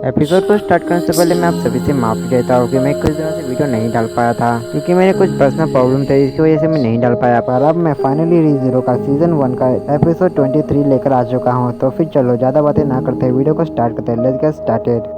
Episode को start करने से पहले मैं आप सभी से माफी चाहता हूँ कि मैं कुछ दिनों से वीडियो नहीं डाल पाया था क्योंकि मेरे कुछ पर्सनल प्रॉब्लम थे, इसकी वजह से मैं नहीं डाल पाया। पर अब मैं फाइनली रीज़ीरो का सीजन 1 का एपिसोड 23 लेकर आ चुका हूँ। तो फिर चलो ज़्यादा बातें ना करते वीडियो को स्टार्ट करते हैं। Let's get started.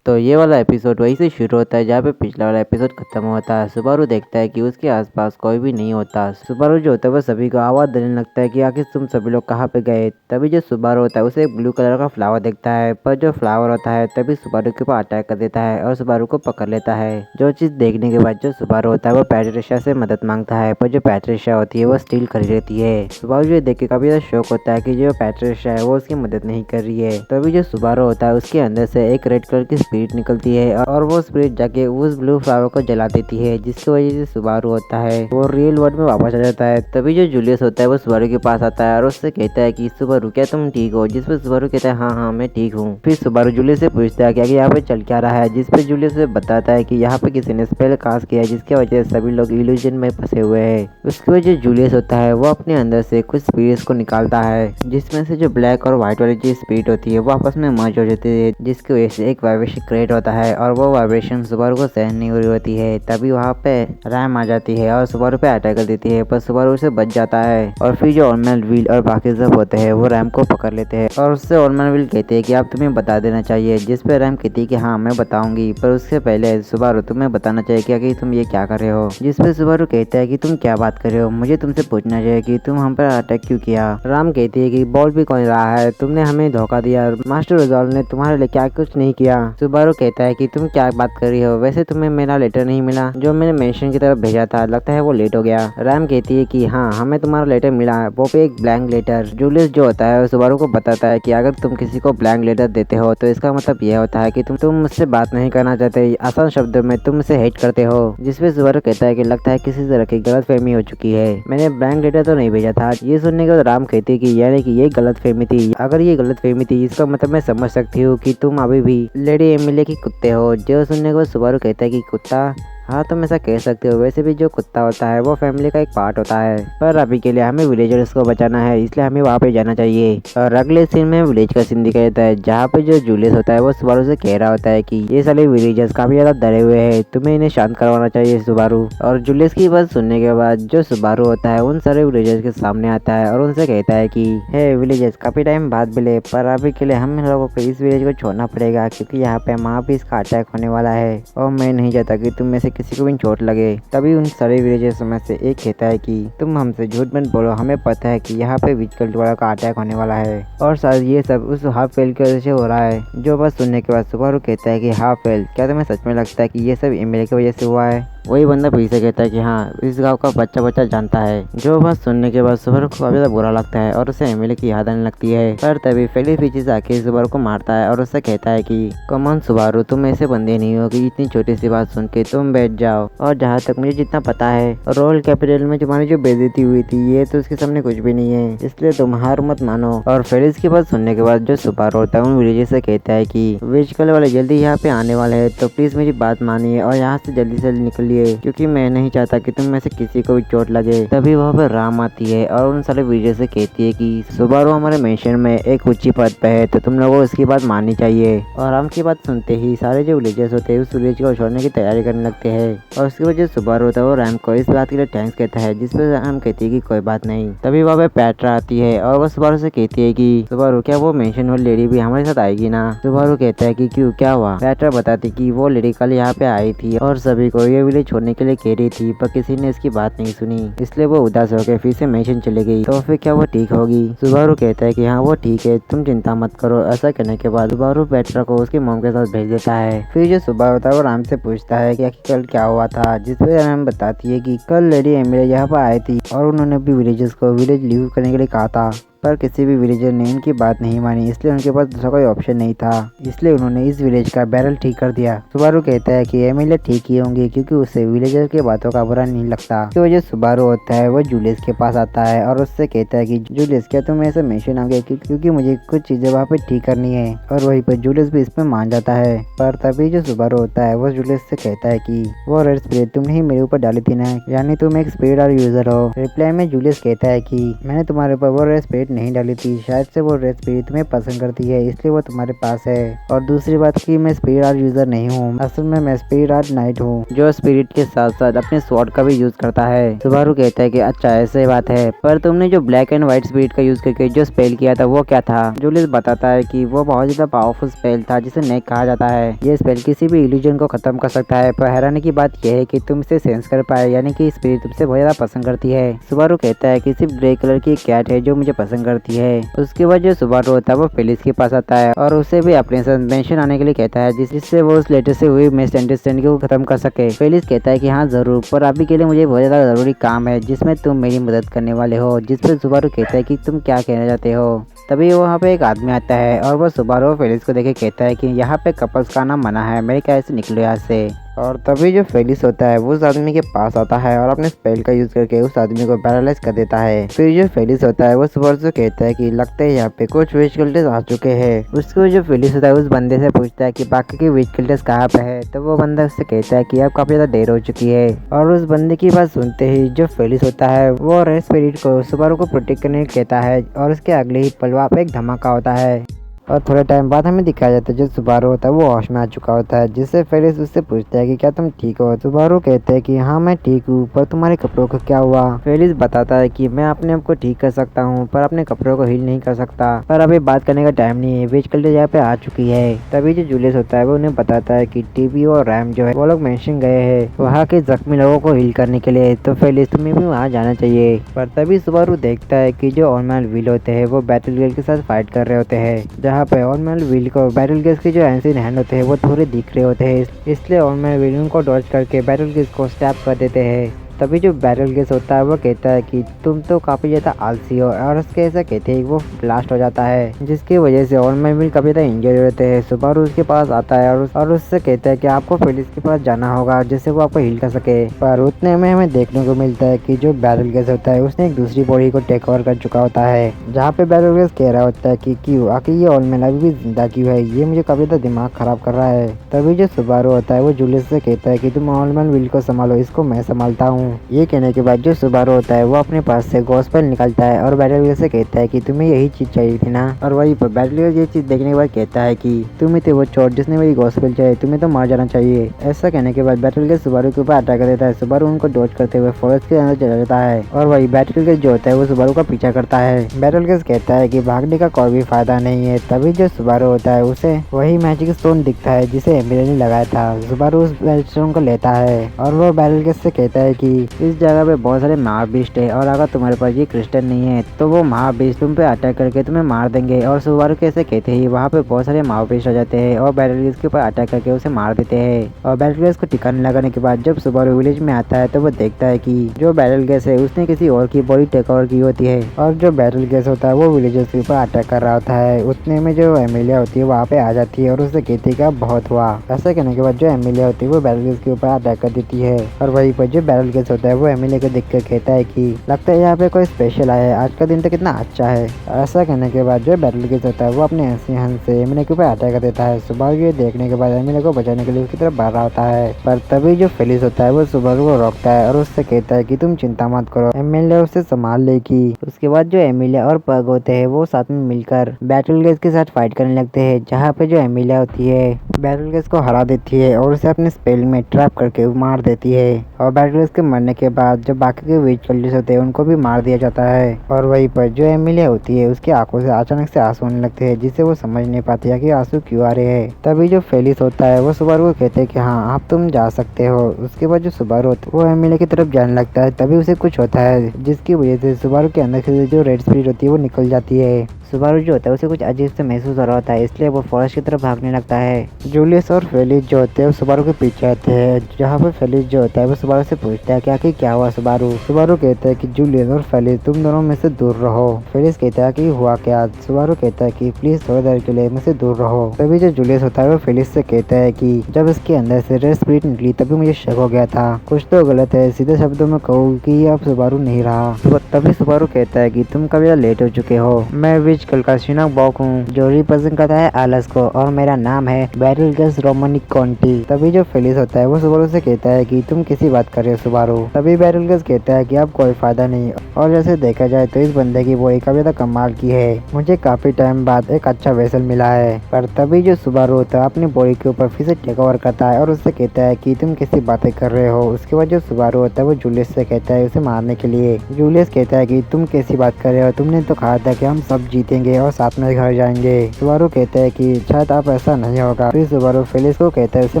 तो ये वाला एपिसोड वहीं से शुरू होता है जहाँ पे पिछला वाला एपिसोड खत्म होता है। सुबारू देखता है कि उसके आसपास कोई भी नहीं होता। सुबारू जो होता है वो सभी को आवाज़ देने लगता है कि आखिर तुम सभी लोग कहाँ पे गए। तभी जो सुबारू होता है उसे एक ब्लू कलर का फ्लावर देखता है, पर जो फ्लावर होता है तभी सुबारू के ऊपर अटैक कर देता है और सुबारू को पकड़ लेता है। जो चीज़ देखने के बाद जो सुबारू होता है वो पैट्रिशिया से मदद मांगता है, पर जो पैट्रिशिया होती है वो स्टील खरीद लेती है। सुबारू ये देख के काफी ज्यादा शौक होता है कि जो पैट्रिशिया है वो उसकी मदद नहीं कर रही है। तभी जो सुबारू होता है उसके अंदर से एक रेड कलर की स्पिरिट निकलती है और वो स्पिरिट जाके उस ब्लू फ्लावर को जला देती है, जिसकी वजह से सुबारू होता है वो रियल वर्ल्ड में वापस आ जाता है। तभी जो जूलियस होता है वो सुबारू के पास आता है और उससे कहता है कि सुबारू क्या तुम ठीक हो, जिस पे सुबारू कहता है हाँ हाँ मैं ठीक हूँ। फिर सुबारू जूलियस से पूछता है कि यहाँ पे चल क्या रहा है, जिस पे जूलियस से बताता है कि यहाँ पे किसी ने स्पेल कास्ट किया है जिसकी वजह से सभी लोग इल्यूजन में फंसे हुए हैं। उसकी वजह जूलियस होता है वो अपने अंदर से कुछ स्पिरिट्स को निकालता है, जिसमें से जो ब्लैक और व्हाइट वाली जो स्पिरिट होती है वो आपस में मर्ज हो जाती है, जिसकी वजह से एक वाइब्रेशन क्रिएट होता है और वो वाइब्रेशन सुबारू को सहन नहीं हो रही होती है। तभी वहाँ पे रैम आ जाती है और सुबारू पे अटैक कर देती है, पर सुबारू उससे बच जाता है। और फिर जो ऑर्मल व्हील और बाकी सब होते हैं वो रैम को पकड़ लेते हैं और उससे ऑर्मल व्हील कहते हैं कि आप तुम्हें बता देना चाहिए, जिस पे रैम कहती है कि हाँ मैं बताऊंगी, पर उससे पहले सुबारू तुम्हें बताना चाहिए कि तुम ये क्या कर रहे हो। जिस पे सुबारू कहता है कि तुम क्या बात कर रहे हो, मुझे तुमसे पूछना चाहिए कि तुम हम पर अटैक क्यों किया। राम कहती है कि बोल भी कौन रहा है, तुमने हमें धोखा दिया, मास्टर रिजॉल्व ने तुम्हारे लिए क्या कुछ नहीं किया। सुबारू कहता है कि तुम क्या बात कर रही हो, वैसे तुम्हें मेरा लेटर नहीं मिला जो मैंने मेंशन की तरफ भेजा था, लगता है वो लेट हो गया। रैम कहती है कि हाँ हमें तुम्हारा लेटर मिला, वो पे एक ब्लैंक लेटर। जूलियस जो होता है सुबारू को बताता है कि अगर तुम किसी को ब्लैंक लेटर देते हो तो इसका मतलब यह होता है कि तुम मुझसे बात नहीं करना चाहते, आसान शब्दों में तुम मुझसे हेट करते हो। जिसपे सुबारू कहता है कि लगता है किसी तरह की गलतफहमी हो चुकी है, मैंने ब्लैंक लेटर तो नहीं भेजा था। ये सुनने के बाद राम कहती है कि यानी कि ये गलतफहमी थी। अगर ये गलतफहमी थी इसका मतलब मैं समझ सकती हूँ कि तुम अभी भी लेडी एमिली की कुत्ते हो। जो सुनने के बाद सुबारू कहता है कि कुत्ता, हाँ तुम ऐसा कह सकते हो, वैसे भी जो कुत्ता होता है वो फैमिली का एक पार्ट होता है, पर अभी के लिए हमें विलेजर्स को बचाना है इसलिए हमें वहाँ पे जाना चाहिए। और अगले सीन में विलेज का सीन दिखाया जाता है जहाँ पे जो जूलियस होता है वो सुबारू से कह रहा होता है कि ये सारे विलेजर्स काफी ज्यादा डरे हुए हैं, तुम्हें इन्हें शांत करवाना चाहिए सुबारू। और जूलियस की बात सुनने के बाद जो सुबारू होता है उन सारे विलेजर्स के सामने आता है और उनसे कहता है कि हे विलेजर्स, काफी टाइम बाद मिले, पर अभी के लिए हम लोगों को इस विलेज को छोड़ना पड़ेगा क्योंकि यहाँ पे महाबीस का अटैक होने वाला है और मैं नहीं चाहता कि तुम में से किसी को भी चोट लगे। तभी उन सारे विलेजर्स में से एक कहता है कि तुम हमसे झूठ मत बोलो, हमें पता है कि यहाँ पे विच कल्ट वाला का अटैक होने वाला है और शायद ये सब उस हाफ वेल की वजह से हो रहा है। जो बात सुनने के बाद सुबारू कहता है कि हाफ वेल, क्या तुम्हें सच में लगता है कि ये सब एमएलए की वजह से हुआ है। वही बंदा फिर से कहता है कि हाँ इस गांव का बच्चा बच्चा जानता है। जो बात सुनने के बाद सुबारू को काफी बुरा लगता है और उसे एमएलए की याद आने लगती है, पर तभी फेली पीछे आके सुबारू को मारता है और उससे कहता है कि कमॉन सुबारू, तुम ऐसे बंदे नहीं हो कि इतनी छोटी सी बात सुन के तुम बैठ जाओ। और जहाँ तक मुझे जितना पता है रोयल कैपिटल में तुम्हारी जो बेइज्जती हुई थी ये तो उसके सामने कुछ भी नहीं है, इसलिए तुम हार मत मानो। और फेलिस की बात सुनने के बाद जो सुबारू होता है उन विलेजर्स से कहता है कि विजकल वाले जल्दी यहाँ पे आने वाले हैं, तो प्लीज मेरी बात मानिए और यहाँ से जल्दी से निकलिए क्योंकि मैं नहीं चाहता कि तुम में से किसी को भी चोट लगे। तभी वहाँ पर राम आती है और उन सारे विलेजर्स से कहती है कि सुबारू हमारे मेंशन में एक ऊंची पद पे है, तो तुम लोगों को इसकी बात माननी चाहिए। और राम की बात सुनते ही सारे जो विलेजर्स होते हैं उस विलेज को छोड़ने की तैयारी करने लगते हैं और उसकी वजह सुबारू होता है वो रैम को इस बात के लिए थैंक्स कहता है, जिस पर रैम कहती है कि कोई बात नहीं। तभी वहाँ पे पैट्रा आती है और वो सुबारू से कहती है कि सुबारू क्या वो मेंशन वाली लेडी भी हमारे साथ आएगी ना। सुबारू कहता है कि क्यों, क्या हुआ। पैट्रा बताती कि वो लेडी कल यहाँ पे आई थी और सभी को ये विलेज छोड़ने के लिए कह रही थी, पर किसी ने इसकी बात नहीं सुनी, इसलिए वो उदास होकर फिर से मेंशन चली गई। तो फिर क्या वो ठीक होगी। सुबारू कहता है कि हाँ वो ठीक है, तुम चिंता मत करो। ऐसा कहने के बाद सुबारू पैट्रा को उसकी मॉम के साथ भेज देता है। फिर जो सुबारू होता है वो राम से पूछता है कि कल क्या हुआ था, जिसपे राम बताती है कि कल लेडी एमिली यहाँ पर आई थी और उन्होंने भी विलेजर्स को विलेज लीव करने के लिए कहा था, पर किसी भी विलेजर ने इनकी बात नहीं मानी, इसलिए उनके पास दूसरा कोई ऑप्शन नहीं था, इसलिए उन्होंने इस विलेज का बैरल ठीक कर दिया। सुबारू कहता है कि एमिलिया ठीक ही होंगी क्योंकि उसे विलेजर के बातों का बुरा नहीं लगता। इसकी वजह सुबारू होता है वो जूलियस के पास आता है और उससे कहता है कि जूलियस क्या तुम ऐसे मेंशन आ गए क्योंकि मुझे कुछ चीजें वहाँ पे ठीक करनी है। और वहीं पर जूलियस भी इसमें मान जाता है, पर तभी जो सुबारू होता है वो जूलियस से कहता है कि वो रेड स्पिरिट तुमने ही मेरे ऊपर डाली थी ना, यानी तुम एक स्पिरिट और यूजर हो। रिप्लाई में जूलियस कहता है कि मैंने तुम्हारे ऊपर वो रेड स्पिरिट नहीं डाली थी, शायद से वो रेड स्पिरिट तुम्हें पसंद करती है इसलिए वो तुम्हारे पास है। और दूसरी बात कि मैं स्पिरिट आर्ट यूजर नहीं हूँ, असल में मैं स्पिरिट आर्ट नाइट हूँ जो स्पिरिट के साथ साथ अपने स्वॉर्ड का भी यूज करता है। सुबारू कहता है कि अच्छा ऐसे बात है, पर तुमने जो ब्लैक एंड व्हाइट स्पिरिट का यूज करके जो स्पेल किया था वो क्या था। जूलियस बताता है कि वो बहुत ज्यादा पावरफुल स्पेल था जिसे नेक कहा जाता है। ये स्पेल किसी भी इल्यूजन को खत्म कर सकता है, पर हैरानी की बात यह है कि तुम इसे सेंस कर पाए, यानी कि स्पिरिट तुमसे बहुत ज्यादा पसंद करती है। सुबारू कहता है कि सिर्फ ग्रे कलर की कैट है जो मुझे पसंद करती है। उसके बाद जो सुबारू होता है वो फेलिस के पास आता है और उसे भी अपने साथ मेंशन आने के लिए कहता है जिससे वो उस लेटर से हुई मिसअंडरस्टैंडिंग को खत्म कर सके। फेलिस कहता है कि हाँ जरूर, पर अभी के लिए मुझे बहुत ज्यादा जरूरी काम है जिसमें तुम मेरी मदद करने वाले हो। जिस पर सुबारू कहता है कि तुम क्या कहना चाहते हो। तभी वहाँ पे एक आदमी आता है और वो सुबारू और फेलिस को देखे कहता है कि यहाँ पे कपल्स का नाम मना है, मेरे ख्याल से निकलो यहाँ से। और तभी जो फेलिस होता है वो उस आदमी के पास आता है और अपने स्पेल का यूज करके उस आदमी को पैरालाइज कर देता है। फिर जो फेलिस होता है वो सुबारू से कहता है कि लगता है यहाँ पे कुछ विजिटर्स आ चुके हैं। उसको जो फेलिस होता है उस बंदे से पूछता है कि बाकी के विजिटर्स कहाँ पे है, तो वो बंदा उससे कहता है कि अब काफी ज्यादा देर हो चुकी है। और उस बंदे की बात सुनते ही जो फेलिस होता है वो रेड स्पिरिट को सुबारू को प्रोटेक्ट करने कहता है और उसके अगले ही पल वहाँ पे एक धमाका होता है। और थोड़े टाइम बाद हमें दिखाया जाता है जो सुबारू होता है वो होश में आ चुका होता है, जिससे फेलिस उससे पूछता है कि क्या तुम ठीक हो। सुबारू कहते हैं कि हाँ मैं ठीक हूँ, पर तुम्हारे कपड़ों को क्या हुआ। फेलिस बताता है कि मैं अपने आप को ठीक कर सकता हूँ पर अपने कपड़ों को हील नहीं कर सकता, पर अभी बात करने का टाइम नहीं है, वेज कल्चर यहाँ पे आ चुकी है। तभी जो जूलियस होता है वो उन्हें बताता है कि टीबी और रैम जो है वो लोग मेंशन गए हैं वहाँ के जख्मी लोगों को हील करने के लिए, तो फेलिस तुम्हें भी वहाँ जाना चाहिए। पर तभी सुबारू देखता है कि जो ऑनमैन व्हील होते हैं वो बैटल गर्ल के साथ फाइट कर रहे होते हैं, जहाँ पे ऑनमैन व्हील को बैटल गेस के जो एंसियन हैंड होते हैं वो थोड़े दिख रहे होते हैं, इसलिए ऑनमैन व्हील उनको डॉज करके बैटल गेस को स्टैप कर देते हैं। तभी जो बैटल गेस होता है वो कहता है कि तुम तो काफी ज्यादा आलसी हो, और उसके ऐसा कहते हैं वो ब्लास्ट हो जाता है जिसकी वजह से ऑनमैन व्हील काफी ज्यादा इंजर्ड होते हैं। सुबारू उसके पास आता है और उससे कहता है कि आपको फेलिस के पास जाना होगा जिससे वो आपको हील कर सके। पर उतने में हमें देखने को मिलता है कि जो बैटल गेस होता है उसने एक दूसरी बॉडी को टेक ओवर कर चुका होता है, जहाँ पे बैटल गेस कह रहा होता है कि क्यों आखिर ये ऑनमैन अभी भी जिंदा क्यों है, ये मुझे काफी ज्यादा दिमाग खराब कर रहा है। तभी जो सुबारू होता है वो जूलियस से कहता है कि तुम ऑनमैन व्हील को संभालो, इसको मैं संभालता हूँ। ये कहने के बाद जो सुबारू होता है वो अपने पास से गॉस्पेल निकालता है और बैटल गेस से कहता है कि तुम्हें यही चीज चाहिए थी ना। और वहीं पर बैटल गेस ये चीज देखने के बाद कहता है कि तुम ही थे वो चोर जिसने मेरी गॉस्पेल चाहिए, तुम्हें तो मार जाना चाहिए। ऐसा कहने के बाद बैटल गेस सुबारू के ऊपर अटैक कर देता है। सुबारू उनको डॉज करते हुए फॉरेस्ट के अंदर चला जाता है और वही बैटल गेस जो होता है वो सुबारू का पीछा करता है। बैटल गेस कहता है कि भागने का कोई भी फायदा नहीं है। तभी जो सुबारू होता है उसे वही मैजिक स्टोन दिखता है जिसे एमिली ने लगाया था। सुबारू उस स्टोन को लेता है और वो बैटल गेस से कहता है कि इस जगह पे बहुत सारे महाबीस्ट है और अगर तुम्हारे पास ये क्रिस्टल नहीं है तो वो महाबीस्ट तुम पे अटैक करके तुम्हें मार देंगे। और सुबारू कैसे कहते ही वहाँ पे बहुत सारे महाबीस्ट आ जाते हैं और बैटल गेस के ऊपर अटैक करके उसे मार देते हैं। और बैटल गेस को ठिकाने लगाने के बाद जब सुबारू विलेज में आता है तो वो देखता है कि जो बैटल गेस है उसने किसी और की बॉडी टेक ओवर की होती है और जो बैटल गेस होता है वो विलेजर्स के ऊपर अटैक कर रहा होता है। उतने में जो एमिलिया होती है वहाँ पे आ जाती है और उससे कहती है कि अब बहुत हुआ। ऐसा कहने के बाद जो एमिलिया होती है वो बैटल गेस के ऊपर अटैक कर देती है और वहीं पर जो बैटल गेस होता है वो एमिलिया को देख कर कहता है कि लगता है यहाँ पे कोई स्पेशल आया है, आज का दिन तो कितना अच्छा है। ऐसा कहने के बाद जो बैटल गेस होता है वो अपने हंस से एमिलिया के ऊपर अटैक कर देता है। सुबारू ये देखने के बाद एमिलिया को बचाने के लिए उसकी तरफ बढ़ रहा होता है, पर तभी जो फेलिस होता है वो सुबारू को रोकता है और उससे कहता है कि तुम चिंता मत करो, एमिलिया उसे संभाल लेगी। उसके बाद जो एमिलिया और पग होते हैं वो साथ में मिलकर बैटल गेस के साथ फाइट करने लगते हैं, जहाँ पे जो एमिलिया होती है बैटल गेस को हरा देती है और उसे अपने स्पेल में ट्रैप करके मार देती है। और बैटल गेस के मरने के बाद जो बाकी के विच कल्टिस्ट होते हैं उनको भी मार दिया जाता है। और वहीं पर जो एमिलिया होती है उसकी आंखों से अचानक से आंसू आने लगते हैं, जिससे वो समझ नहीं पाती है कि आंसू क्यों आ रहे हैं। तभी जो फेलिस होता है वो सुबारू को कहते हैं कि हाँ आप तुम जा सकते हो। उसके बाद जो सुबारू होता है वो एमिलिया की तरफ जाने लगता है, तभी उसे कुछ होता है जिसकी वजह से सुबारू के अंदर से जो रेड स्पिरिट होती है वो निकल जाती है। सुबारू जो होता है उसे कुछ अजीब से महसूस हो रहा होता है, इसलिए वो फॉरेस्ट की तरफ भागने लगता है। जूलियस और फेलिस जो होते हैं वो सुबारू के पीछे आते हैं, जहाँ पर फेलिस जो होता है वो सुबारू से पूछता है कि आखिर क्या हुआ सुबारू। सुबारू कहता है कि जूलियस और फेलिस तुम दोनों में से दूर रहो। फेलिस कहता है कि हुआ क्या। सुबारू कहता है कि प्लीज थोड़ी देर के लिए मुझसे दूर रहो। तभी जो जूलियस होता है वो फेलिस से कहता है कि जब इसके अंदर से रेड स्पिरिट निकली तभी मुझे शक हो गया था, कुछ तो गलत है। सीधे शब्दों में कहूँ कि अब सुबारू नहीं रहा। तभी सुबारू कहता है कि तुम कभी लेट हो चुके हो, मैं विच स्कूल का शिनोक बॉक हूँ जो रिप्रेजेंट करता है एलिस को और मेरा नाम है बेटलगेस रोमनिक कॉन्टी। तभी जो फेलिस होता है वो सुबारू से कहता है कि तुम किसी बात कर रहे हो सुबारू। तभी बेटलगेस कहता है कि अब कोई फायदा नहीं और जैसे देखा जाए तो इस बंदे की बॉडी काफी ज्यादा कमाल की है। मुझे काफी टाइम बाद एक अच्छा वेसल मिला है। पर तभी जो सुबारू होता है अपनी बॉडी के ऊपर फिर से टेक ओवर करता है और उससे कहता है कि तुम कैसी बातें कर रहे हो। उसके बाद जो सुबारू होता है वो जूलियस से कहता है उसे मारने के लिए। जूलियस कहता है कि तुम कैसी बात कर रहे हो, तुमने तो कहा था कि हम सब जीतेंगे और साथ में घर जाएंगे। सुबारू कहता है कि शायद अब ऐसा नहीं होगा। फिर सुबारू फेलिस को कहता है उसे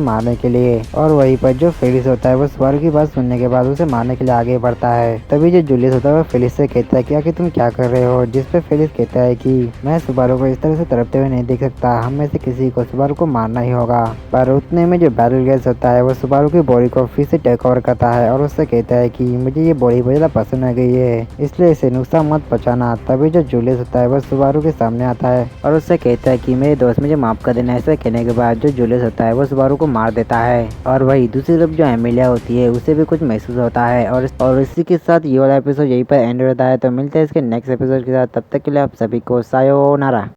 मारने के लिए और वहीं पर जो फेलिस होता है वो सुबारू की बात सुनने के बाद उसे मारने के लिए आगे बढ़ता है। तभी जो जूलियस होता है वो फेलिस से कहता है कि आखिर तुम क्या कर रहे हो, जिस पे फेलिस कहता है कि मैं सुबारू को इस तरह से तड़पते हुए नहीं देख सकता, हम में से किसी को सुबारू को मारना ही होगा। पर उतने में जो बेटलगेस होता है वो सुबारू की बॉडी को फिर से टेक ओवर करता है और उससे कहता है कि मुझे ये बॉडी बहुत ज्यादा पसंद आ गई है, इसलिए इसे नुकसान मत पहुंचाना। तभी जो जूलियस होता है वो सुबारू के सामने आता है और उससे कहता है कि मेरे दोस्त मुझे माफ कर देना। ऐसा कहने के बाद जो जूलियस होता है वो सुबारू को मार देता है और वही दूसरी तरफ जो एमिलिया होती है उसे भी कुछ महसूस होता है और इसी के साथ ये वाला एपिसोड यहीं पर एंड होता है। तो मिलते हैं इसके नेक्स्ट एपिसोड के साथ, तब तक के लिए आप सभी को सायोनारा।